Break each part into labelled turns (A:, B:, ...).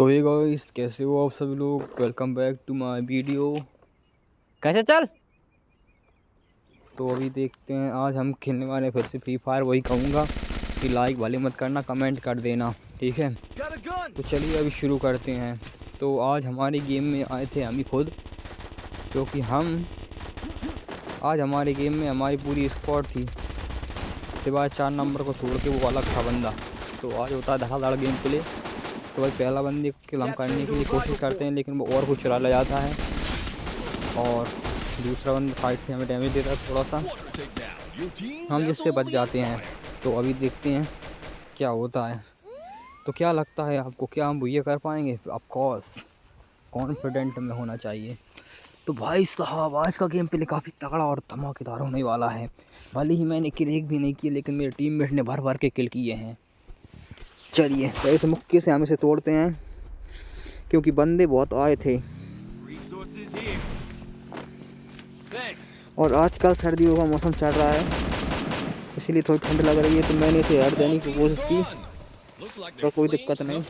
A: तो ये गाइस, कैसे हो आप सभी लोग। Welcome back to my video. कैसे चल। तो अभी देखते हैं, आज हम खेलने वाले फिर से फ्री फायर। वही कहूँगा कि लाइक वाले मत करना, कमेंट कर देना, ठीक है। तो चलिए अभी शुरू करते हैं। तो आज हमारे गेम में आए थे हम ही खुद, क्योंकि आज हमारे गेम में हमारी पूरी स्क्वाड थी, सिवाय 4 नंबर को छोड़ के वो अलग था बंदा। तो आज होता है धड़ाधड़ गेम प्ले। तो भाई पहला बंदे को किल हम करने की कोशिश करते हैं, लेकिन वो और कुछ चुरा ले जाता है और दूसरा बंदा साइड से हमें डैमेज देता है थोड़ा सा, हम जिससे बच जाते हैं। तो अभी देखते हैं क्या होता है। तो क्या लगता है आपको, क्या हम ये कर पाएंगे? ऑफ कोर्स कॉन्फिडेंट में होना चाहिए। तो भाई साहब, आज का गेम प्ले काफ़ी तगड़ा और धमाकेदार होने वाला है। भले ही मैंने किल एक भी नहीं किया, लेकिन मेरे टीममेट ने भर भर के किल किए हैं। चलिए तो इस मुक्के से हम इसे तोड़ते हैं, क्योंकि बंदे बहुत आए थे और आजकल सर्दियों का मौसम चल रहा है, इसलिए थोड़ी ठंड लग रही है। तो मैंने इसे हट देने की कोशिश की, तो कोई दिक्कत नहीं,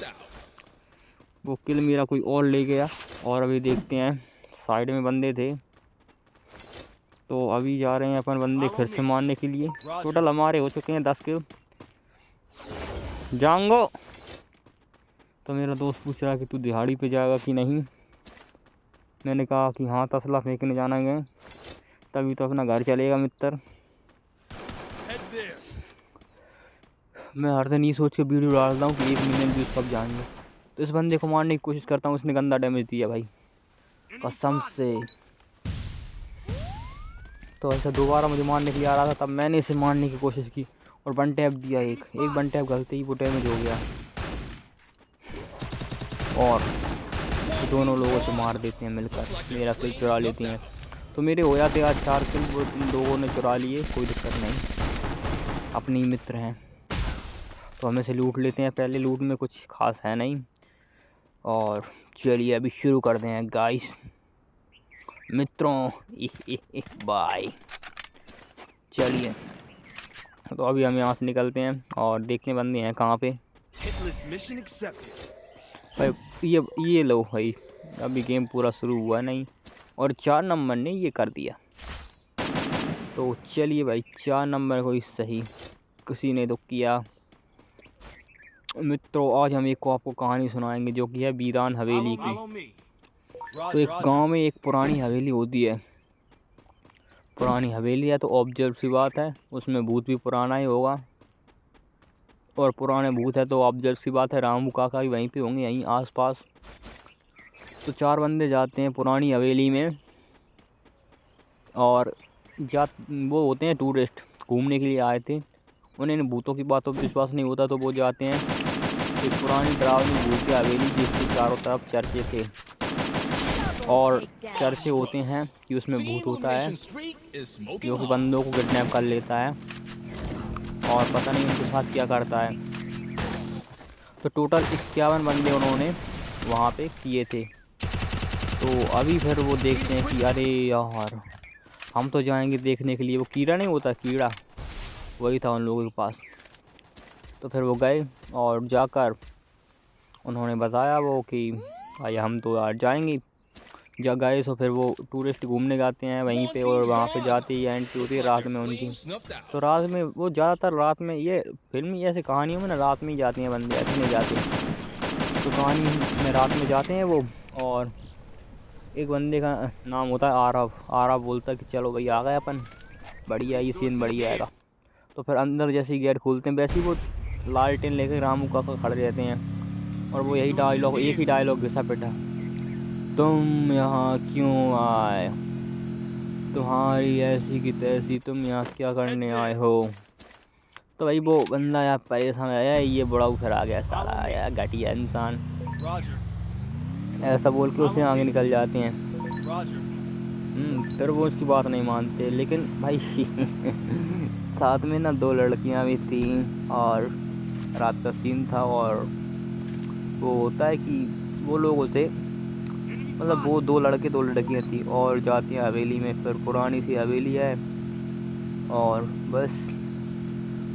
A: वो किल मेरा कोई और ले गया। और अभी देखते हैं, साइड में बंदे थे, तो अभी जा रहे हैं अपन बंदे फिर से मारने के लिए। टोटल हमारे हो चुके हैं 10 किल। जांगो, तो मेरा दोस्त पूछ रहा है कि तू दिहाड़ी पे जाएगा कि नहीं। मैंने कहा कि हाँ, तसला फेंकने जाना है, तभी तो अपना घर चलेगा मित्र। मैं हर दिन ये सोच के वीडियो डालता हूँ कि 1 मिलियन व्यूज़ कब जाएंगे। तो इस बंदे को मारने की कोशिश करता हूँ, उसने गंदा डैमेज दिया भाई, कसम से। तो ऐसा दोबारा मुझे मारने के लिए आ रहा था, तब मैंने इसे मारने की कोशिश की और वन टैप दिया। एक वन टैप गलती ही वो डैमेज हो गया, और दोनों लोगों से मार देते हैं मिलकर, मेरा किल चुरा लेते हैं। तो मेरे हो जाते आज 4 किल, वो लोगों ने चुरा लिए, कोई दिक्कत नहीं, अपने ही मित्र हैं। तो हम इसे लूट लेते हैं। पहले लूट में कुछ खास है नहीं, और चलिए अभी शुरू करते हैं गाइस मित्रों। बाय। चलिए तो अभी हम यहाँ से निकलते हैं और देखने बंदे हैं कहाँ पे। भाई ये लो भाई, अभी गेम पूरा शुरू हुआ नहीं और 4 नंबर ने ये कर दिया। तो चलिए भाई, 4 नंबर को ही सही किसी ने तो किया। मित्रों, आज हम एक आपको कहानी सुनाएंगे, जो कि है वीरान हवेली की। तो एक गांव में एक पुरानी हवेली होती है। पुरानी हवेली है तो ऑब्जर्व सी बात है, उसमें भूत भी पुराना ही होगा, और पुराने भूत है तो ऑब्जर्व सी बात है, रामू काका भी वहीं पे होंगे, यहीं आसपास। तो 4 बंदे जाते हैं पुरानी हवेली में, और वो होते हैं टूरिस्ट, घूमने के लिए आए थे। उन्हें भूतों की बातों पर विश्वास नहीं होता, तो वो जाते हैं एक पुरानी डरावनी भूत की हवेली, जिसके चारों तरफ चर्चे थे, और चर्चे होते हैं कि उसमें भूत होता है जो कि बंदों को किडनैप कर लेता है और पता नहीं उनके साथ क्या करता है। तो टोटल 51 बंदे उन्होंने वहाँ पे किए थे। तो अभी फिर वो देखते हैं कि अरे यार, हम तो जाएंगे देखने के लिए, वो कीड़ा नहीं होता, कीड़ा वही था उन लोगों के पास। तो फिर वो गए और जाकर उन्होंने बताया वो कि भाई हम तो यार जाएंगे। जब गए तो फिर वो टूरिस्ट घूमने जाते हैं वहीं पे, और वहाँ पे जाते ही एंट्री होती है रात में उनकी। तो रात में वो ज़्यादातर रात में, ये फिल्मी ऐसे कहानियों में ना रात में ही जाती हैं बंदे, ऐसे नहीं जाते। तो कहानी में रात में जाते हैं वो, और एक बंदे का नाम होता है आरव। आरव बोलता है कि चलो भाई आ गए अपन, बढ़िया, ये सीन बढ़िया आएगा। तो फिर अंदर जैसे ही गेट खोलते हैं, वैसे ही वो लालटेन लेकर रामू काका खड़े रहते हैं, और वो यही डायलॉग, एक ही डायलॉग घिसा पिटा, तुम यहाँ क्यों आए, तुम्हारी ऐसी की तैसी, तुम यहाँ क्या करने आए हो। तो भाई वो बंदा यार परेशान आया, ये बड़ा फिर आ गया साला, आया घटिया इंसान, ऐसा बोल के उसे आगे निकल जाते हैं। फिर वो उसकी बात नहीं मानते, लेकिन भाई साथ में ना 2 लड़कियां भी थी, और रात का सीन था, और वो होता है कि वो लोग होते, मतलब वो 2 लड़के 2 लड़कियां थी, और जाती हैं हवेली में। फिर पुरानी सी हवेली है, और बस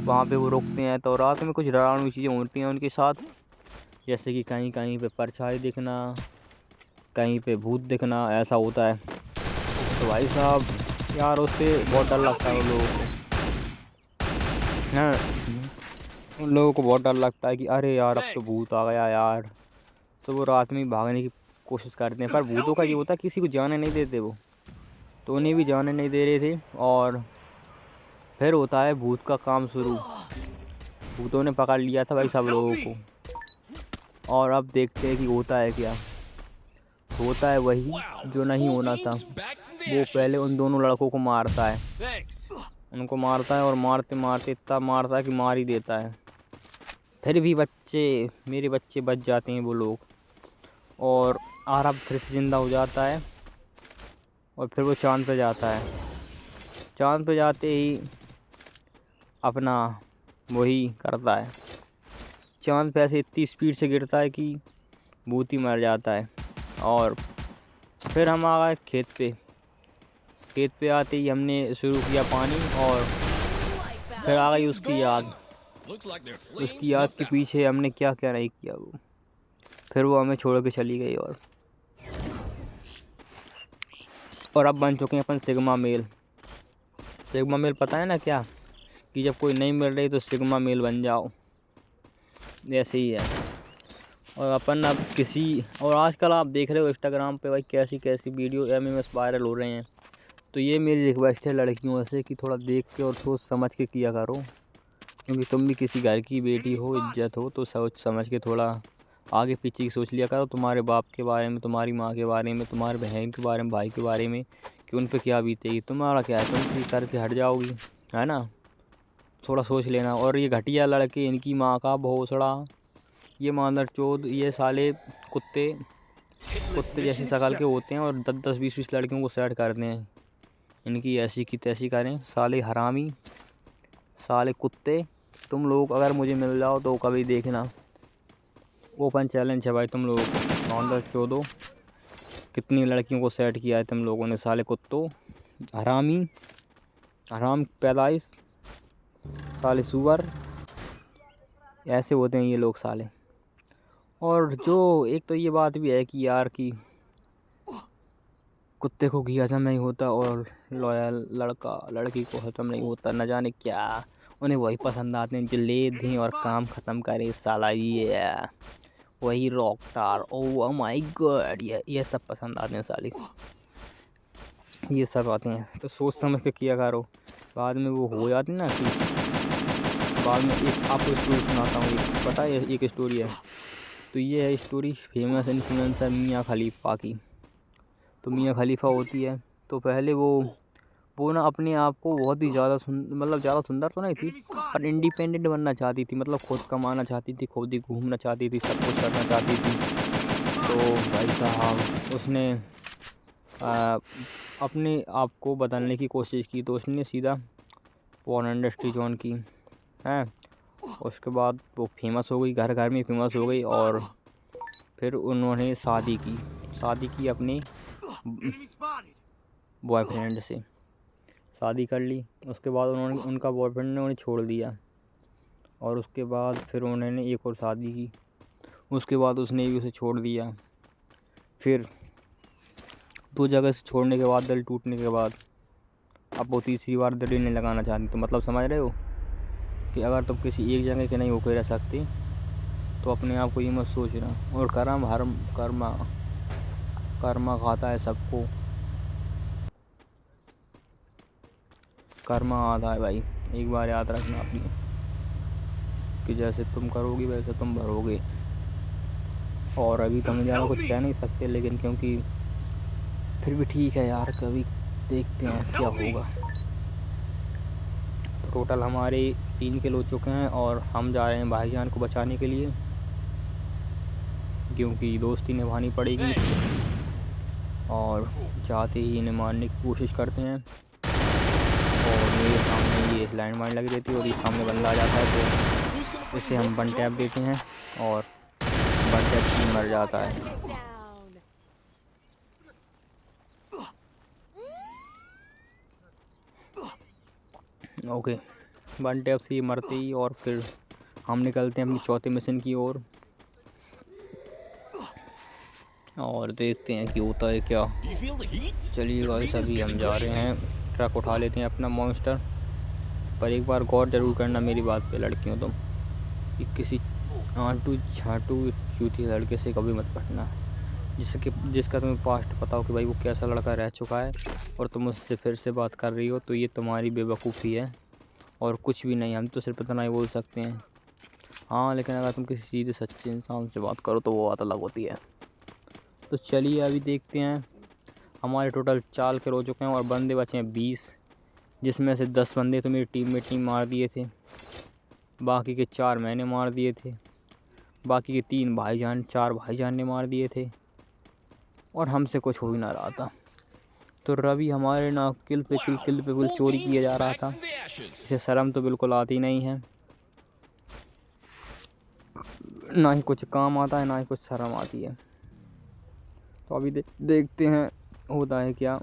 A: वहाँ पे वो रुकते हैं। तो रात में कुछ डरावनी चीज़ें होती हैं उनके साथ, जैसे कि कहीं कहीं पे परछाई दिखना, कहीं पे भूत दिखना, ऐसा होता है। तो भाई साहब यार उससे बहुत डर लगता है उन लोगों को। हाँ, उन लोगों को बहुत डर लगता है कि अरे यार अब तो भूत आ गया यार। तो वो रात में ही भागने की कोशिश करते हैं, पर भूतों का ये होता है किसी को जाने नहीं देते वो। तो उन्हें भी जाने नहीं दे रहे थे। और फिर होता है भूत का काम शुरू। भूतों ने पकड़ लिया था भाई सब लोगों को। और अब देखते हैं कि होता है क्या। होता है वही जो नहीं होना था। वो पहले उन दोनों लड़कों को मारता है। उनको मारता है और मारते मारते इतना मारता है कि मार ही देता है। फिर भी मेरे बच्चे बच जाते हैं वो लोग। और आरब फिर से ज़िंदा हो जाता है। और फिर वो चाँद पे जाता है। चाँद पे जाते ही अपना वही करता है। चाँद पे ऐसे इतनी स्पीड से गिरता है कि भूत ही मर जाता है। और फिर हम आ गए खेत पे। खेत पे आते ही हमने शुरू किया पानी। और फिर आ गई उसकी आग। उसकी आग के पीछे हमने क्या क्या नहीं किया वो। फिर वो हमें छोड़ के चली गई। और अब बन चुके हैं अपन सिग्मा मेल। सिग्मा मेल पता है ना क्या, कि जब कोई नहीं मिल रही तो सिग्मा मेल बन जाओ। ऐसे ही है। और अपन अब और आजकल आप देख रहे हो इंस्टाग्राम पे भाई कैसी कैसी वीडियो एमएमएस वायरल हो रहे हैं। तो ये मेरी रिक्वेस्ट है लड़कियों से कि थोड़ा देख के और सोच समझ के किया करो। क्योंकि तुम भी किसी घर की बेटी हो, इज्जत हो, तो सोच समझ के थोड़ा आगे पीछे की सोच लिया करो। तुम्हारे बाप के बारे में, तुम्हारी माँ के बारे में, तुम्हारे बहन के बारे में, भाई के बारे में, कि उन पे क्या बीतेगी। तुम्हारा क्या है, तुम ठीक करके हट जाओगी, है ना। थोड़ा सोच लेना। और ये घटिया लड़के, इनकी माँ का भोसड़ा, ये मादरचोद, ये साले कुत्ते जैसी शक्ल के होते हैं और 10-10 20-20 लड़कियों को सेट करते हैं। इनकी ऐसी की तैसी करें साले हरामी, साले कुत्ते। तुम लोग अगर मुझे मिल जाओ तो कभी देखना। ओपन चैलेंज है भाई तुम लोगों को। मादरचोदो, कितनी लड़कियों को सेट किया है तुम लोगों ने, साले कुत्तों, हरामी, हराम पैदाइश, साले सुअर। ऐसे होते हैं ये लोग साले। और जो एक तो ये बात भी है कि यार कि कुत्ते को घी हजम नहीं होता और लॉयल लड़का लड़की को हजम नहीं होता, न जाने क्या। उन्हें वही पसंद आते हैं जो ले दें और काम ख़त्म करे साला। ये वही रॉकस्टार, ओह माय गॉड, ये सब पसंद आते हैं साले। ये सब आते हैं तो सोच समझ के किया करो। बाद में वो हो जाती ना कि बाद में एक आपको स्टोरी सुनाता हूँ। एक पता है एक स्टोरी है। तो ये है स्टोरी फेमस इन्फ्लुएंसर मियाँ खलीफा की। तो मियाँ खलीफा होती है तो पहले वो ना अपने आप को बहुत ही ज़्यादा मतलब ज़्यादा सुंदर तो नहीं थी, पर इंडिपेंडेंट बनना चाहती थी। मतलब खुद कमाना चाहती थी, खुद ही घूमना चाहती थी, सब कुछ करना चाहती थी। तो भाई साहब उसने अपने आप को बदलने की कोशिश की। तो उसने सीधा पॉर्न इंडस्ट्री जॉइन की है। उसके बाद वो फेमस हो गई, घर घर में फेमस हो गई। और फिर उन्होंने शादी की अपने बॉयफ्रेंड से शादी कर ली। उसके बाद उनका बॉयफ्रेंड ने उन्हें छोड़ दिया। और उसके बाद फिर उन्होंने एक और शादी की। उसके बाद उसने भी उसे छोड़ दिया। फिर 2 जगह से छोड़ने के बाद, दिल टूटने के बाद, अब वो तीसरी बार दिल नहीं लगाना चाहती। तो मतलब समझ रहे हो कि अगर तुम किसी एक जगह के नहीं होकर रह सकते तो अपने आप को ये मत सोचना। और कर्मा खाता है सबको। कर्मा आता है भाई, एक बार याद रखना अपनी, कि जैसे तुम करोगे वैसे तुम भरोगे। और अभी तो हम ज़्यादा कुछ कह नहीं सकते, लेकिन क्योंकि फिर भी ठीक है यार, कभी देखते हैं क्या होगा। तो टोटल हमारे 3 किल हो चुके हैं और हम जा रहे हैं भाईजान को बचाने के लिए, क्योंकि दोस्ती निभानी पड़ेगी। और जाते ही इन्हें मारने की कोशिश करते हैं। और मेरे सामने ये लैंड माइन लगी रहती है और ये सामने बंदा आ जाता है। तो इसे हम वन टैप देते हैं और वन टैप ही मर जाता है। ओके, वन टैप से ये मरते ही। और फिर हम निकलते हैं अपनी चौथे मिशन की ओर। और देखते हैं कि होता है क्या। चलिए गाइस, अभी हम जा रहे हैं, ट्रक उठा लेते हैं अपना मॉन्स्टर। पर एक बार गौर जरूर करना मेरी बात पे लड़कियों, तुम कि किसी आंटू झांटू चूती लड़के से कभी मत पटना, जिसका तुम्हें पास्ट पता हो कि भाई वो कैसा लड़का रह चुका है, और तुम उससे फिर से बात कर रही हो, तो ये तुम्हारी बेवकूफ़ी है और कुछ भी नहीं। हम तो सिर्फ इतना ही बोल सकते हैं। हाँ, लेकिन अगर तुम किसी सीधे सच्चे इंसान से बात करो तो वो बात अलग होती है। तो चलिए अभी देखते हैं। हमारे टोटल 4 किल हो चुके हैं और बंदे बचे हैं 20, जिसमें से 10 बंदे तो मेरी टीममेट ने मार दिए थे, बाकी के 4 मैंने मार दिए थे, बाकी के 4 भाईजान ने मार दिए थे, और हमसे कुछ हो ही ना रहा था। तो रवि हमारे ना किल पे किल चोरी किया जा रहा था। इसे शर्म तो बिल्कुल आती नहीं है, ना ही कुछ काम आता है, ना ही कुछ शर्म आती है। तो अभी देखते हैं होता है क्या।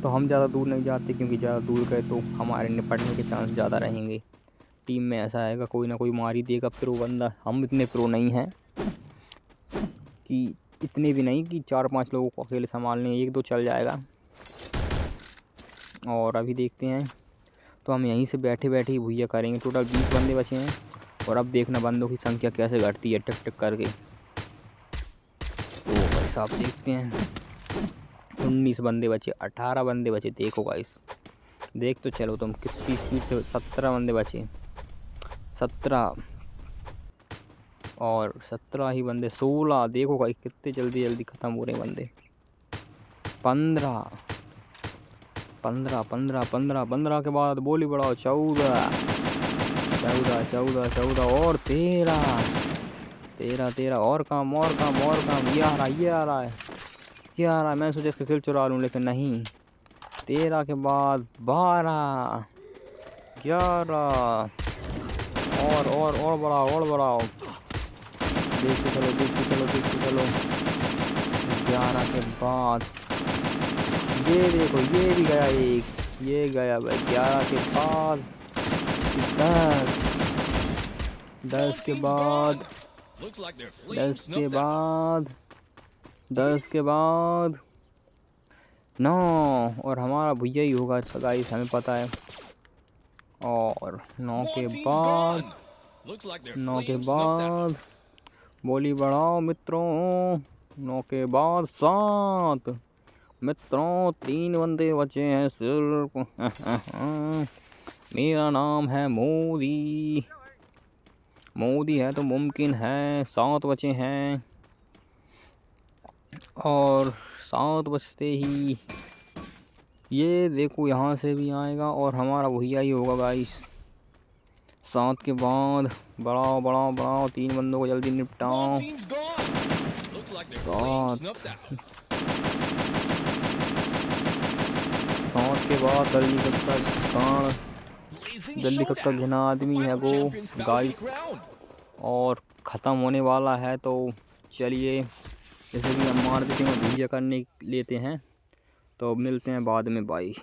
A: तो हम ज़्यादा दूर नहीं जाते, क्योंकि ज़्यादा दूर गए तो हमारे निपटने के चांस ज़्यादा रहेंगे। टीम में ऐसा आएगा कोई ना कोई मार ही देगा प्रो बंदा। हम इतने प्रो नहीं हैं कि इतने भी नहीं कि 4-5 लोगों को अकेले संभालने, 1-2 चल जाएगा। और अभी देखते हैं। तो हम यहीं से बैठे बैठे ही भुइया करेंगे। टोटल 20 बंदे बचे हैं, और अब देखना बंदों की संख्या कैसे घटती है टिक टिक करके। तो भाई साहब देखते हैं, 19 बंदे बचे, 18 बंदे बचे। देखो गाइस, देख तो चलो तुम, कितनी स्पीड से 17 बंदे बचे, 17 और 17 ही बंदे, 16। देखो गाइस कितने जल्दी जल्दी ख़त्म हो रहे हैं बंदे। 15 के बाद बोली बढ़ाओ, 14 और 13 और काम। ये आ रहा है। मैं सोचा इसका किल चुरा लूँ, लेकिन नहीं। 13 के बाद 12, 11 और बढ़ाओ। देखते चलो। 11 के बाद ये देखो, ये भी गया एक, ये गया भाई। 11 के बाद 10 के बाद 9, और हमारा भैया ही होगा गाइस, हमें पता है। और 9 के बाद बोली बढ़ाओ मित्रों। 9 के बाद 7 मित्रों, 3 बंदे बचे हैं सिर्फ। मेरा नाम है मोदी है तो मुमकिन है। 7 बचे हैं, और 7 बजते ही ये देखो यहाँ से भी आएगा, और हमारा भैया ही होगा गाइस। 7 के बाद बढ़ाओ 3 बंदों को जल्दी निपटाओ। 7 के बाद जल्दी कक्का घिना आदमी है वो गाइस, और ख़त्म होने वाला है। तो चलिए, जैसे कि हम मार्केटिंग और भैया करने लेते हैं, तो मिलते हैं बाद में। बाय।